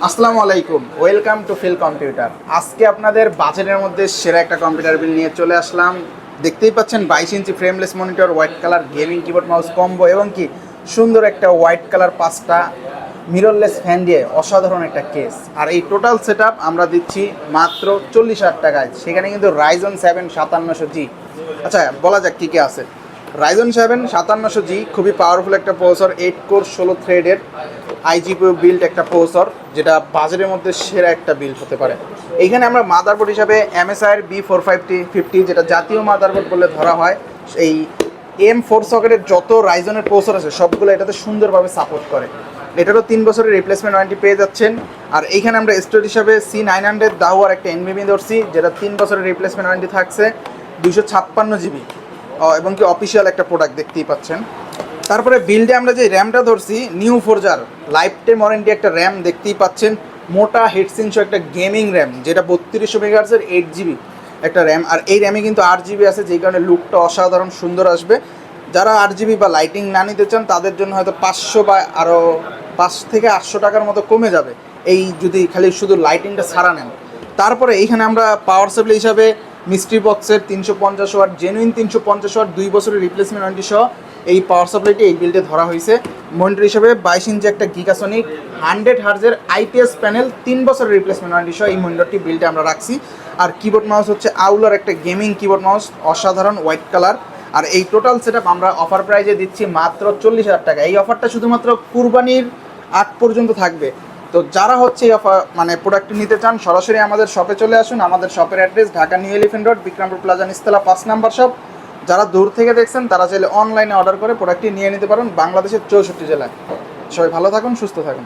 আসসালামু আলাইকুম, welcome to feel computer. আজকে আপনাদের বাজেটের মধ্যে সেরা একটা কম্পিউটার বিল নিয়ে চলে আসলাম। দেখতেই পাচ্ছেন 22 inch frameless monitor, white colour gaming keyboard mouse combo এবং কি সুন্দর একটা হোয়াইট কালার 5টা মিররলেস ফ্যান দিয়ে অসাধারণ একটা কেস। আর এই টোটাল সেট আমরা দিচ্ছি মাত্র 40,000 টাকায়। সেখানে কিন্তু রাইজন 7 5700G। আচ্ছা, বলা যাক কী কী আছে। রাইজন 7 5700G খুবই পাওয়ারফুল একটা প্রসেসর, 8 কোর 16 থ্রেডের আইজিপিইউ বিল্ড একটা প্রসেসর, যেটা বাজারের মধ্যে সেরা একটা বিল্ড হতে পারে। এইখানে আমরা মাদারবোর্ড হিসাবে MSI-এর B450, যেটা জাতীয় মাদারবোর্ড বলে ধরা হয়। এই M4 সকেটের যত রাইজনের প্রসেসর আছে সবগুলো এটাতে সুন্দরভাবে সাপোর্ট করে। এটারও 3 বছরের রিপ্লেসমেন্ট ওয়ারেন্টি পেয়ে যাচ্ছেন। আর এইখানে আমরা স্টোরেজ হিসাবে C900 দাহুয়ার একটা NVMe ধরছি, যেটা 3 বছরের রিপ্লেসমেন্ট ওয়ারেন্টি থাকছে, 256 GB এবং কি অফিসিয়াল একটা প্রোডাক্ট দেখতেই পাচ্ছেন। তারপরে বিল্ডে আমরা যে র্যামটা ধরছি, নিউ ফোরজার লাইফ টাইম ওয়ারেন্টি একটা র্যাম দেখতেই পাচ্ছেন, মোটা হেডসিন সহ একটা গেমিং র্যাম, যেটা 3200 মেগাহার্টজের 8 GB একটা র্যাম। আর এই র্যামে কিন্তু 8 GB আছে, যেই কারণে লুকটা অসাধারণ সুন্দর আসবে। যারা 8 GB বা লাইটিং না নিতে চান তাদের জন্য হয়তো 500 বা আরও 5 থেকে 800 টাকার মতো কমে যাবে, এই যদি খালি শুধু লাইটিংটা ছাড়া নেন। তারপরে এইখানে আমরা পাওয়ার সাপ্লাই হিসাবে মিস্ট্রি বক্সের 350 ওয়াট জেনুইন 350 ওয়াট 2 বছরের রিপ্লেসমেন্ট ওয়ারেন্টি সহ এই পাওয়ার সাপ্লাইটি এই বিল্ডে ধরা হয়েছে। মনিটর হিসেবে 22 ইঞ্চি একটা গিগাসনিক 100 হার্জের IPS প্যানেল, 3 বছরের রিপ্লেসমেন্ট ওয়ারেন্টি সহ এই মনিটরটি বিল্ডে আমরা রাখছি। আর কিবোর্ড মাউস হচ্ছে আউলার একটা গেমিং কিবোর্ড মাউস, অসাধারণ হোয়াইট কালার। আর এই টোটাল সেট আমরা অফার প্রাইজে দিচ্ছি মাত্র 40,000 টাকা। এই অফারটা শুধুমাত্র কুরবানির আগ পর্যন্ত থাকবে। তো যারা হচ্ছে এই অফার প্রোডাক্টটি নিতে চান, সরাসরি আমাদের শপে চলে আসুন। আমাদের শপের address Dhaka New Elephant Road, Bikrampur Plaza নিচতলা 5 নাম্বার শপ। যারা দূর থেকে দেখছেন তারা চাইলে অনলাইনে অর্ডার করে প্রোডাক্টটি নিয়ে নিতে পারেন বাংলাদেশের 64 জেলায়। সবাই ভালো থাকুন, সুস্থ থাকুন।